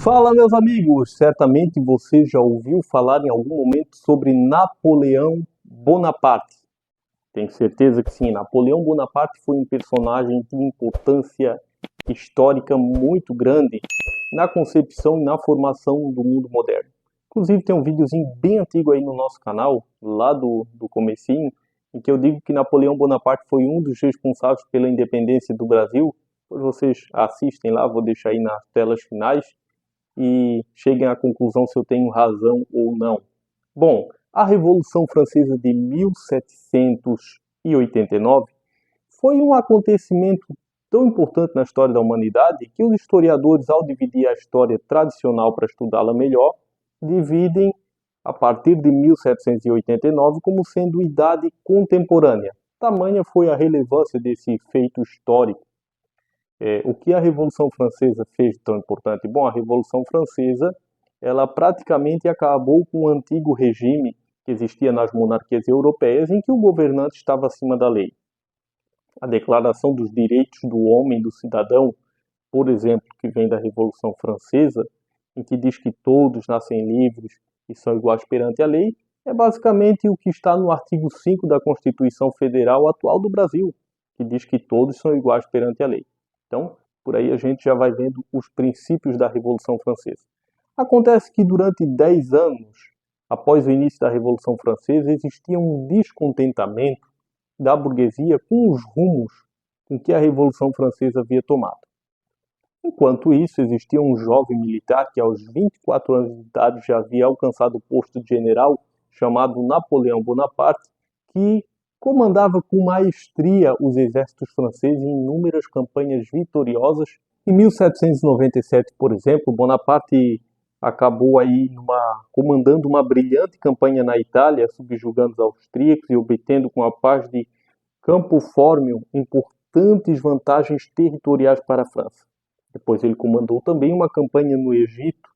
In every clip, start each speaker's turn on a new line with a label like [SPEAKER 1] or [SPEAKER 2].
[SPEAKER 1] Fala, meus amigos! Certamente você já ouviu falar em algum momento sobre Napoleão Bonaparte. Tenho certeza que sim. Napoleão Bonaparte foi um personagem de importância histórica muito grande na concepção e na formação do mundo moderno. Inclusive tem um videozinho bem antigo aí no nosso canal, lá do comecinho, em que eu digo que Napoleão Bonaparte foi um dos responsáveis pela independência do Brasil. Depois vocês assistem lá, vou deixar aí nas telas finais e cheguem à conclusão se eu tenho razão ou não. Bom, a Revolução Francesa de 1789 foi um acontecimento tão importante na história da humanidade que os historiadores, ao dividir a história tradicional para estudá-la melhor, dividem a partir de 1789 como sendo idade contemporânea. Tamanha foi a relevância desse feito histórico. O que a Revolução Francesa fez de tão importante? Bom, a Revolução Francesa, ela praticamente acabou com o antigo regime que existia nas monarquias europeias, em que o governante estava acima da lei. A Declaração dos Direitos do Homem e do Cidadão, por exemplo, que vem da Revolução Francesa, em que diz que todos nascem livres e são iguais perante a lei, é basicamente o que está no artigo 5 da Constituição Federal atual do Brasil, que diz que todos são iguais perante a lei. Então, por aí a gente já vai vendo os princípios da Revolução Francesa. Acontece que durante 10 anos, após o início da Revolução Francesa, existia um descontentamento da burguesia com os rumos com que a Revolução Francesa havia tomado. Enquanto isso, existia um jovem militar que aos 24 anos de idade já havia alcançado o posto de general, chamado Napoleão Bonaparte, que comandava com maestria os exércitos franceses em inúmeras campanhas vitoriosas. Em 1797, por exemplo, Bonaparte acabou aí comandando uma brilhante campanha na Itália, subjugando os austríacos e obtendo com a paz de Campo Fórmio importantes vantagens territoriais para a França. Depois ele comandou também uma campanha no Egito,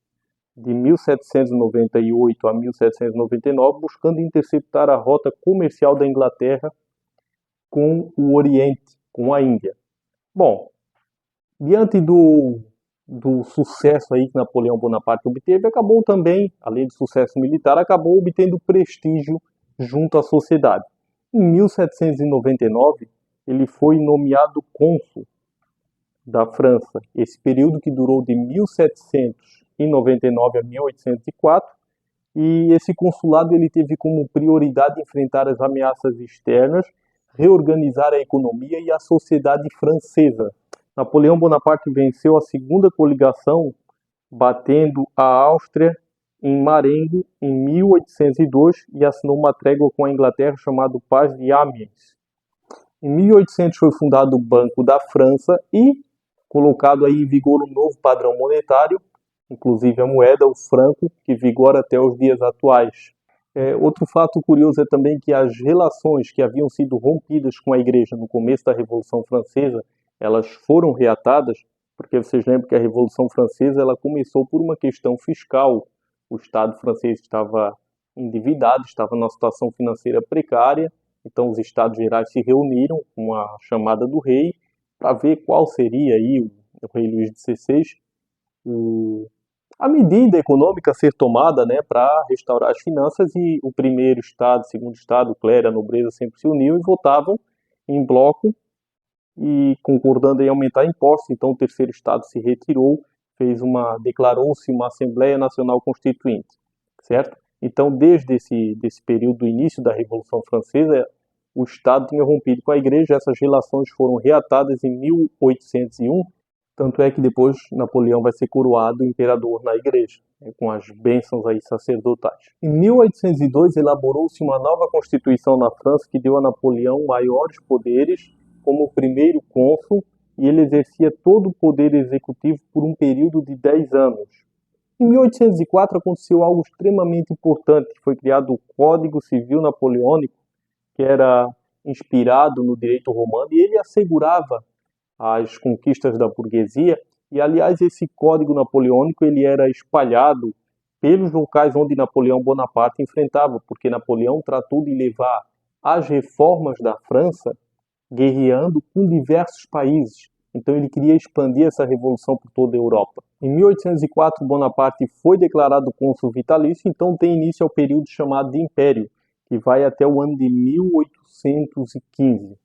[SPEAKER 1] de 1798 a 1799, buscando interceptar a rota comercial da Inglaterra com o Oriente, com a Índia. Bom, diante do sucesso aí que Napoleão Bonaparte obteve, acabou também, além do sucesso militar, acabou obtendo prestígio junto à sociedade. Em 1799, ele foi nomeado cônsul da França, esse período que durou de 1799 a 1804, e esse consulado ele teve como prioridade enfrentar as ameaças externas, reorganizar a economia e a sociedade francesa. Napoleão Bonaparte venceu a segunda coligação, batendo a Áustria em Marengo em 1802 e assinou uma trégua com a Inglaterra chamada Paz de Amiens. Em 1800 foi fundado o Banco da França e colocado aí em vigor um novo padrão monetário, inclusive a moeda, o franco, que vigora até os dias atuais. Outro fato curioso é também que as relações que haviam sido rompidas com a Igreja no começo da Revolução Francesa, elas foram reatadas, porque vocês lembram que a Revolução Francesa ela começou por uma questão fiscal. O Estado francês estava endividado, estava numa situação financeira precária, então os Estados Gerais se reuniram com a chamada do rei, para ver qual seria aí o rei Luís XVI, a medida econômica a ser tomada, né, para restaurar as finanças, e o primeiro estado, o segundo estado, o clero, a nobreza sempre se uniam e votavam em bloco e concordando em aumentar impostos. Então o terceiro estado se retirou, declarou-se uma Assembleia Nacional Constituinte, certo? Então desde esse período do início da Revolução Francesa, o Estado tinha rompido com a Igreja, essas relações foram reatadas em 1801, tanto é que depois Napoleão vai ser coroado imperador na Igreja, com as bênçãos aí sacerdotais. Em 1802 elaborou-se uma nova Constituição na França que deu a Napoleão maiores poderes como primeiro cônsul, e ele exercia todo o poder executivo por um período de 10 anos. Em 1804 aconteceu algo extremamente importante, foi criado o Código Civil Napoleônico, que era inspirado no direito romano, e ele assegurava as conquistas da burguesia. E, aliás, esse código napoleônico ele era espalhado pelos locais onde Napoleão Bonaparte enfrentava, porque Napoleão tratou de levar as reformas da França guerreando com diversos países. então ele queria expandir essa revolução por toda a Europa. Em 1804, Bonaparte foi declarado cônsul vitalício, então tem início ao período chamado de Império, que vai até o ano de 1815.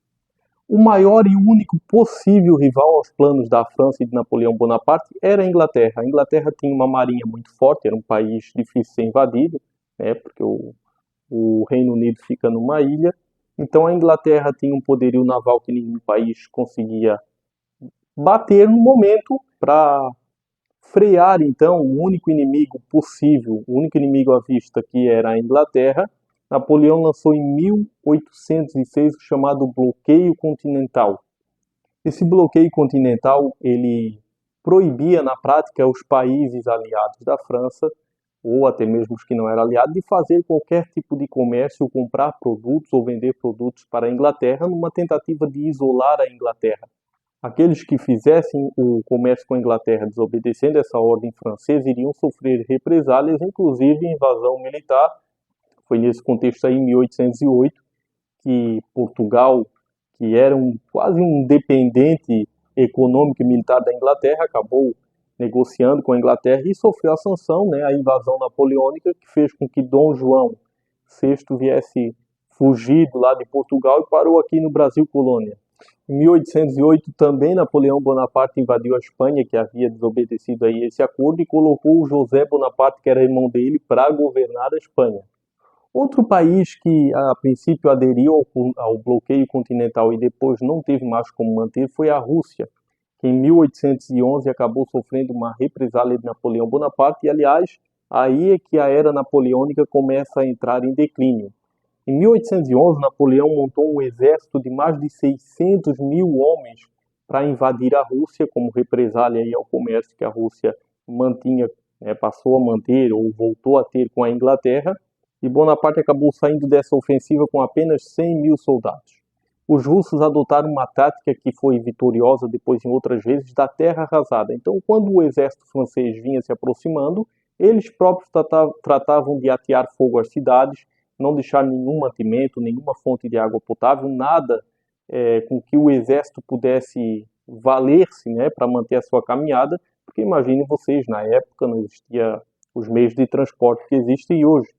[SPEAKER 1] O maior e único possível rival aos planos da França e de Napoleão Bonaparte era a Inglaterra. A Inglaterra tinha uma marinha muito forte, era um país difícil de ser invadido, né, porque o Reino Unido fica numa ilha. Então a Inglaterra tinha um poderio naval que nenhum país conseguia bater no momento. Para frear então o único inimigo possível, o único inimigo à vista, que era a Inglaterra. Napoleão lançou em 1806 o chamado bloqueio continental. Esse bloqueio continental ele proibia na prática os países aliados da França, ou até mesmo os que não eram aliados, de fazer qualquer tipo de comércio, comprar produtos ou vender produtos para a Inglaterra, numa tentativa de isolar a Inglaterra. Aqueles que fizessem o comércio com a Inglaterra desobedecendo essa ordem francesa iriam sofrer represálias, inclusive invasão militar. Foi nesse contexto aí, em 1808, que Portugal, que era quase um dependente econômico e militar da Inglaterra, acabou negociando com a Inglaterra e sofreu a sanção, né, a invasão napoleônica, que fez com que Dom João VI viesse fugido lá de Portugal e parou aqui no Brasil colônia. Em 1808, também Napoleão Bonaparte invadiu a Espanha, que havia desobedecido aí esse acordo, e colocou o José Bonaparte, que era irmão dele, para governar a Espanha. Outro país que a princípio aderiu ao bloqueio continental e depois não teve mais como manter foi a Rússia, que em 1811 acabou sofrendo uma represália de Napoleão Bonaparte, e aliás, aí é que a era napoleônica começa a entrar em declínio. Em 1811, Napoleão montou um exército de mais de 600 mil homens para invadir a Rússia, como represália aí ao comércio que a Rússia mantinha, passou a manter ou voltou a ter com a Inglaterra, e Bonaparte acabou saindo dessa ofensiva com apenas 100 mil soldados. Os russos adotaram uma tática que foi vitoriosa depois em outras vezes, da terra arrasada. Então, quando o exército francês vinha se aproximando, eles próprios tratavam de atear fogo às cidades, não deixar nenhum mantimento, nenhuma fonte de água potável, nada com que o exército pudesse valer-se, né, para manter a sua caminhada, porque imaginem vocês, na época não existia os meios de transporte que existem hoje.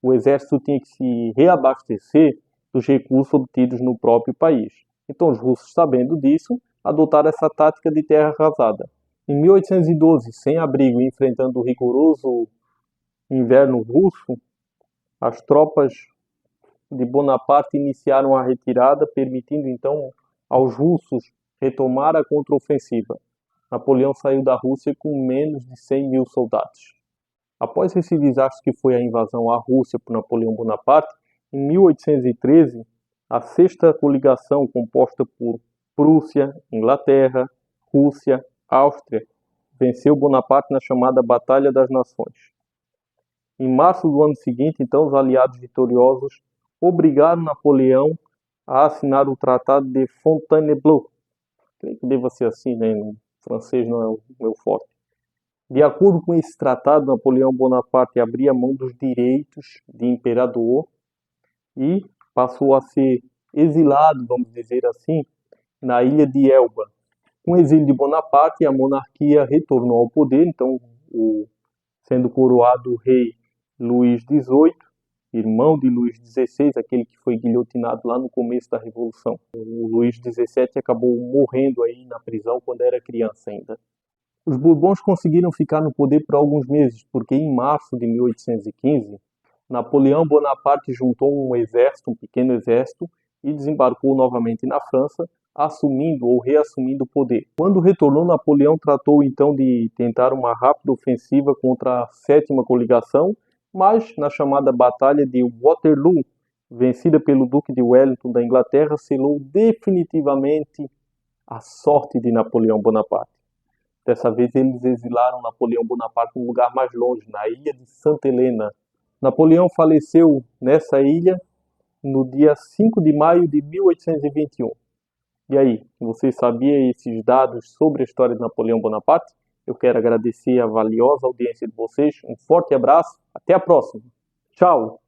[SPEAKER 1] O exército tinha que se reabastecer dos recursos obtidos no próprio país. Então os russos, sabendo disso, adotaram essa tática de terra arrasada. Em 1812, sem abrigo e enfrentando o rigoroso inverno russo, as tropas de Bonaparte iniciaram a retirada, permitindo então aos russos retomar a contraofensiva. Napoleão saiu da Rússia com menos de 100 mil soldados. Após esse desastre que foi a invasão à Rússia por Napoleão Bonaparte, em 1813, a sexta coligação, composta por Prússia, Inglaterra, Rússia, Áustria, venceu Bonaparte na chamada Batalha das Nações. Em março do ano seguinte, então, os aliados vitoriosos obrigaram Napoleão a assinar o Tratado de Fontainebleau. Creio que deva ser assim, né? O francês não é o meu forte. De acordo com esse tratado, Napoleão Bonaparte abria mão dos direitos de imperador e passou a ser exilado, vamos dizer assim, na ilha de Elba. Com o exílio de Bonaparte, a monarquia retornou ao poder, então, sendo coroado o rei Luís XVIII, irmão de Luís XVI, aquele que foi guilhotinado lá no começo da Revolução. O Luís XVII acabou morrendo aí na prisão quando era criança ainda. Os Bourbons conseguiram ficar no poder por alguns meses, porque em março de 1815, Napoleão Bonaparte juntou um exército, um pequeno exército, e desembarcou novamente na França, assumindo ou reassumindo o poder. Quando retornou, Napoleão tratou então de tentar uma rápida ofensiva contra a sétima coligação, mas na chamada Batalha de Waterloo, vencida pelo Duque de Wellington da Inglaterra, selou definitivamente a sorte de Napoleão Bonaparte. Dessa vez eles exilaram Napoleão Bonaparte em um lugar mais longe, na ilha de Santa Helena. Napoleão faleceu nessa ilha no dia 5 de maio de 1821. E aí, você sabia esses dados sobre a história de Napoleão Bonaparte? Eu quero agradecer a valiosa audiência de vocês. Um forte abraço. Até a próxima. Tchau!